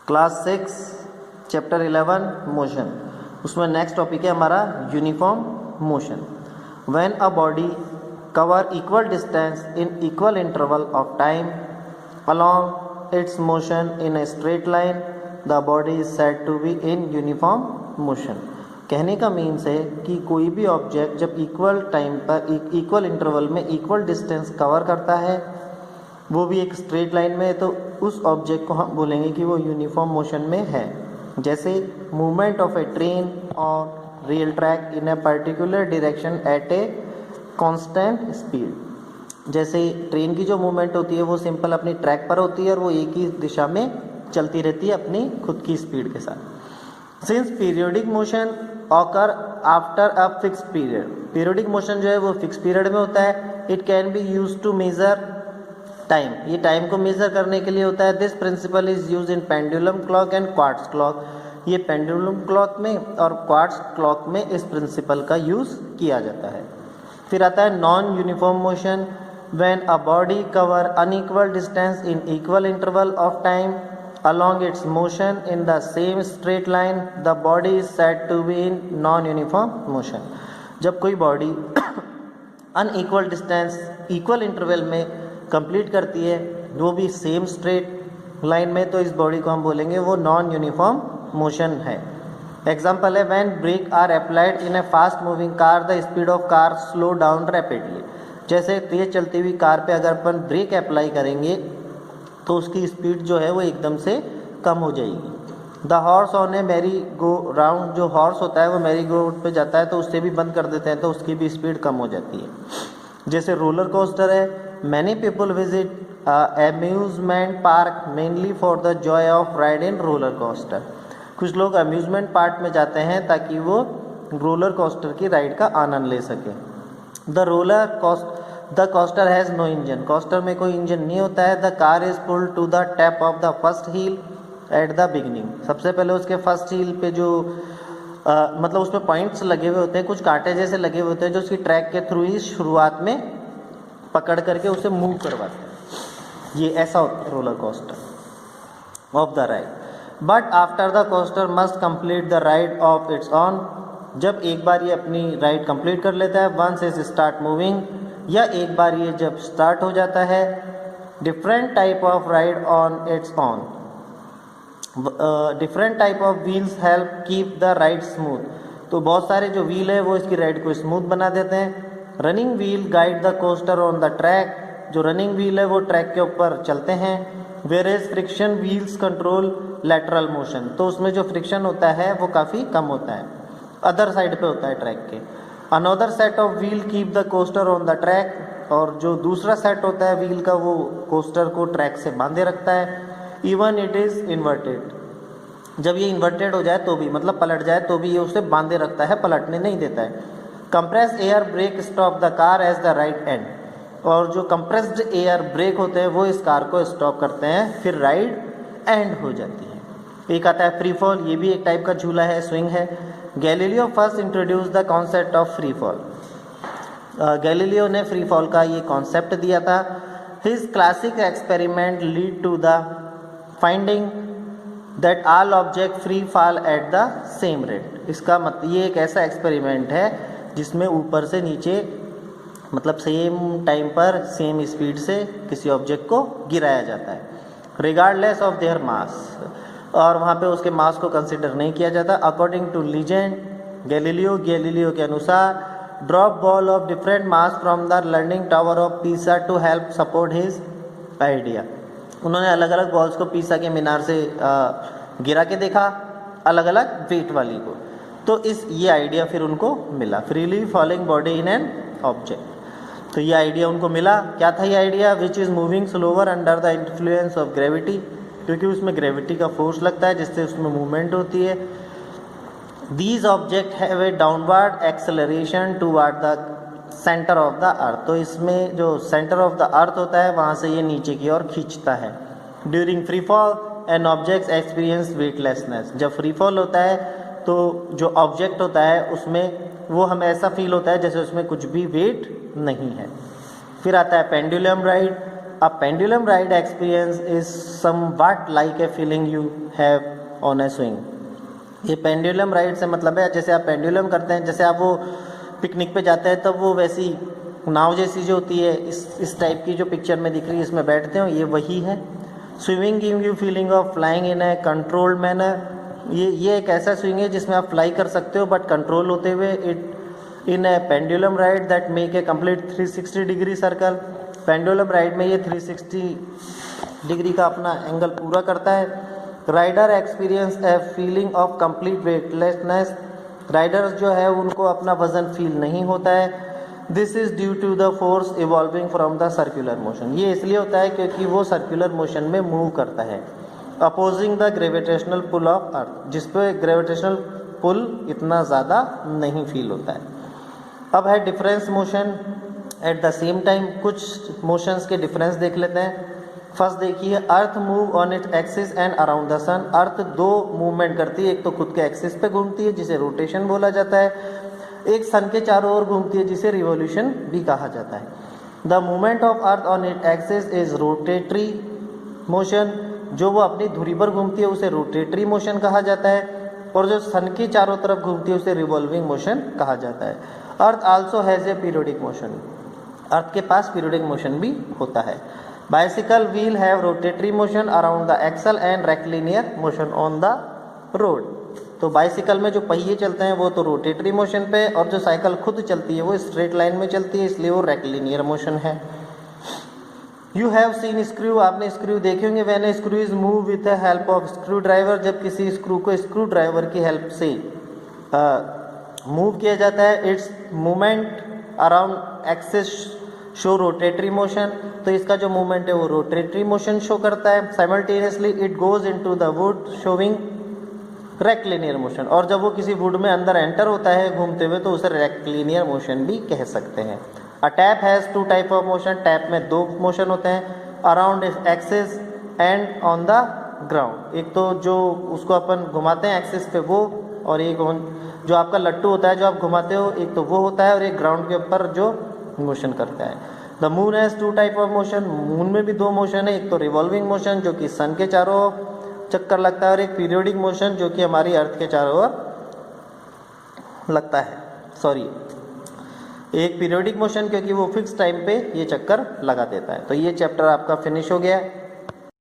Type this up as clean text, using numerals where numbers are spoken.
Class 6 chapter 11 motion. उसमें next topic है हमारा uniform motion. When a body cover equal distance in equal interval of time along its motion in a straight line, the body is said to be in uniform motion। कहने का means है कि कोई भी object जब equal time पर equal interval में equal distance cover करता है, वो भी एक स्ट्रेट लाइन में, तो उस ऑब्जेक्ट को हम बोलेंगे कि वो यूनिफॉर्म मोशन में है। जैसे मूवमेंट ऑफ ए ट्रेन और rail track in a particular direction at a constant speed. जैसे ट्रेन की जो मूवमेंट होती है वो सिंपल अपनी ट्रैक पर होती है और वो एक ही दिशा में चलती रहती है अपनी खुद की स्पीड के साथ। Since periodic motion occur after a fix period, periodic motion जो है वो फिक्स पीरियड में होता है। It can be use to measure time, ये टाइम को मेजर करने के लिए होता है। This principle is use in pendulum clock and quartz clock. ये पेंडुलम क्लॉक में और क्वार्ट्ज क्लॉक में इस प्रिंसिपल का यूज किया जाता है। फिर आता है non uniform motion. When a body cover unequal distance in equal interval of time along its motion in the same straight line, the body is said to be in non-uniform motion। जब कोई body unequal distance equal interval में complete करती है, वो भी same straight line में, तो इस बॉडी को हम बोलेंगे वो नॉन यूनिफॉर्म मोशन है। एग्जाम्पल है when brake are applied in a fast moving car, the speed of car slow down rapidly. जैसे तेज चलती हुई कार पे अगर अपन ब्रेक अप्लाई करेंगे तो उसकी स्पीड जो है वो एकदम से कम हो जाएगी। The horse on A merry go round, जो हॉर्स होता है वो मैरी गो राउंड पे जाता है तो उससे भी बंद कर देते हैं तो उसकी भी स्पीड कम हो जाती है। जैसे रोलर कोस्टर है, many people visit amusement park mainly for the Joy of ride in roller coaster. कुछ लोग अम्यूजमेंट पार्क में जाते हैं ताकि वो रोलर कोस्टर की राइड का आनंद ले सकें। The coaster has no engine, coaster में कोई इंजन नहीं होता है। The car is pulled to the top of the first wheel at the beginning. सबसे पहले उसके फर्स्ट व्हील पे जो मतलब उसमें पॉइंट्स लगे हुए होते हैं, कुछ कांटे जैसे लगे हुए होते हैं जो उसकी ट्रैक के थ्रू ही शुरुआत में पकड़ करके उसे मूव करवाते हैं। ये ऐसा होता है roller coaster of the ride. But after the coaster must complete the ride of its on. जब एक बार ये अपनी राइड कंप्लीट कर लेता है, वंस इज स्टार्ट मूविंग, या एक बार ये जब स्टार्ट हो जाता है, different type of ride on it's on. Different type of wheels help keep the ride smooth. तो बहुत सारे जो व्हील है वो इसकी राइड को स्मूथ बना देते हैं। Running wheel guide the coaster on the track, जो रनिंग व्हील है वो ट्रैक के ऊपर चलते हैं। Where is friction wheels control lateral motion, तो उसमें जो फ्रिक्शन होता है वो काफ़ी कम होता है, अदर साइड पे होता है ट्रैक के। Another set of wheel keep the coaster on the track, और जो दूसरा सेट होता है व्हील का वो कोस्टर को ट्रैक से बांधे रखता है। इवन इट इज़ इन्वर्टेड, जब ये इन्वर्टेड हो जाए तो भी, मतलब पलट जाए तो भी ये उसे बांधे रखता है, पलटने नहीं देता है। Compress air brake stop the car as the right end, और जो कंप्रेस्ड एयर ब्रेक होते हैं वो इस कार को स्टॉप करते हैं, फिर राइड एंड हो जाती है। एक आता है फ्री फॉल, ये भी एक टाइप का झूला है, स्विंग है। Galileo first introduce the concept of free fall. Galileo ने फ्री फॉल का ये कॉन्सेप्ट दिया था। His classic experiment lead to the finding that all object free fall at the same rate. इसका मतलब ये एक ऐसा एक्सपेरिमेंट है जिसमें ऊपर से नीचे मतलब सेम टाइम पर सेम स्पीड से किसी ऑब्जेक्ट को गिराया जाता है, रिगार्डलेस ऑफ देयर मास, और वहाँ पे उसके मास को कंसिडर नहीं किया जाता। अकॉर्डिंग टू लीजेंड गैलीलियो के अनुसार drop ball of different mass from the leaning tower of Pisa to help support his idea. उन्होंने अलग अलग बॉल्स को पीसा के मीनार से गिरा के देखा, अलग अलग वेट वाली को, तो ये आइडिया फिर उनको मिला, freely falling body in an object. तो ये आइडिया उनको मिला। क्या था ये idea? Which is moving slower under the influence of gravity, क्योंकि उसमें ग्रेविटी का फोर्स लगता है जिससे उसमें मूवमेंट होती है। These object have a downward acceleration toward the centre of the earth, तो इसमें जो सेंटर ऑफ द अर्थ होता है वहाँ से ये नीचे की ओर खींचता है। During free fall an object experience weightlessness, जब फ्री फॉल होता है तो जो ऑब्जेक्ट होता है उसमें वो हमें ऐसा फील होता है जैसे उसमें कुछ भी वेट नहीं है। फिर आता है pendulum ride. A pendulum ride experience is somewhat like a feeling you have on A swing. ये पेंडुलम राइड से मतलब है जैसे आप पेंडुलम करते हैं, जैसे आप वो पिकनिक पे जाते हैं तब वो वैसी नाव जैसी जो होती है इस टाइप की जो पिक्चर में दिख रही है इसमें बैठते हो, ये वही है। Swimming give you feeling of flying in A controlled manner. ये एक ऐसा स्विंग है जिसमें आप फ्लाई कर सकते हो बट कंट्रोल होते हुए। It in A pendulum ride that make a complete 360 degree circle. Pendulum ride में ये 360 डिग्री का अपना एंगल पूरा करता है। Rider experience a feeling of complete weightlessness. Riders जो है उनको अपना वजन फील नहीं होता है। This is due to the force evolving from the circular motion. ये इसलिए होता है क्योंकि वो सर्कुलर मोशन में मूव करता है opposing the gravitational pull of earth, जिस पे ग्रेविटेशनल पुल इतना ज़्यादा नहीं फील होता है। अब है difference motion at the same time. कुछ मोशंस के डिफरेंस देख लेते हैं। फर्स्ट देखिए, earth move on it axis and around the sun. Earth दो मूवमेंट करती है, एक तो खुद के एक्सिस पे घूमती है जिसे रोटेशन बोला जाता है, एक सन के चारों ओर घूमती है जिसे रिवॉल्यूशन भी कहा जाता है। The movement of earth on it axis is rotatory motion. जो वो अपनी धुरी पर घूमती है उसे रोटेटरी मोशन कहा जाता है, और जो सन के चारों तरफ घूमती है उसे रिवॉल्विंग मोशन कहा जाता है। Earth also has a periodic motion. Earth के पास पीरियोडिक मोशन भी होता है। Bicycle wheel have rotatory motion around the axle and rectilinear motion on the road. तो बाइसिकल में जो पहिए चलते हैं वो तो रोटेटरी मोशन पे, और जो साइकिल खुद चलती है वो स्ट्रेट लाइन में चलती है, इसलिए वो रेक्टिलिनियर मोशन है। You have seen screw. आपने स्क्रू देखे होंगे। When a screw is move with the help of screwdriver. जब किसी स्क्रू को स्क्रू ड्राइवर की हेल्प से मूव किया जाता है, its movement around axis show rotatory motion. तो इसका जो मूवमेंट है वो रोटेटरी मोशन शो करता है। Simultaneously it goes into the wood showing rectilinear motion. और जब वो किसी वुड में अंदर एंटर होता है घूमते हुए तो उसे रेक्टिलिनियर मोशन भी कह सकते हैं। A tap has two type of motion. Tap में दो मोशन होते हैं, around axis and on the ground. एक तो जो उसको अपन घुमाते हैं एक्सिस पे वो, और एक जो आपका लट्टू होता है जो आप घुमाते हो, एक तो वो होता है और एक ग्राउंड के ऊपर जो मोशन करता है। The moon has two type of motion. Moon में भी दो मोशन है, एक तो रिवॉल्विंग मोशन जो कि सन के चारों चक्कर लगता है, और एक पीरियोडिक मोशन जो कि हमारी अर्थ के चारों ओर लगता है। सॉरी, एक पीरियोडिक मोशन क्योंकि वो फिक्स टाइम पे ये चक्कर लगा देता है। तो ये चैप्टर आपका फिनिश हो गया है।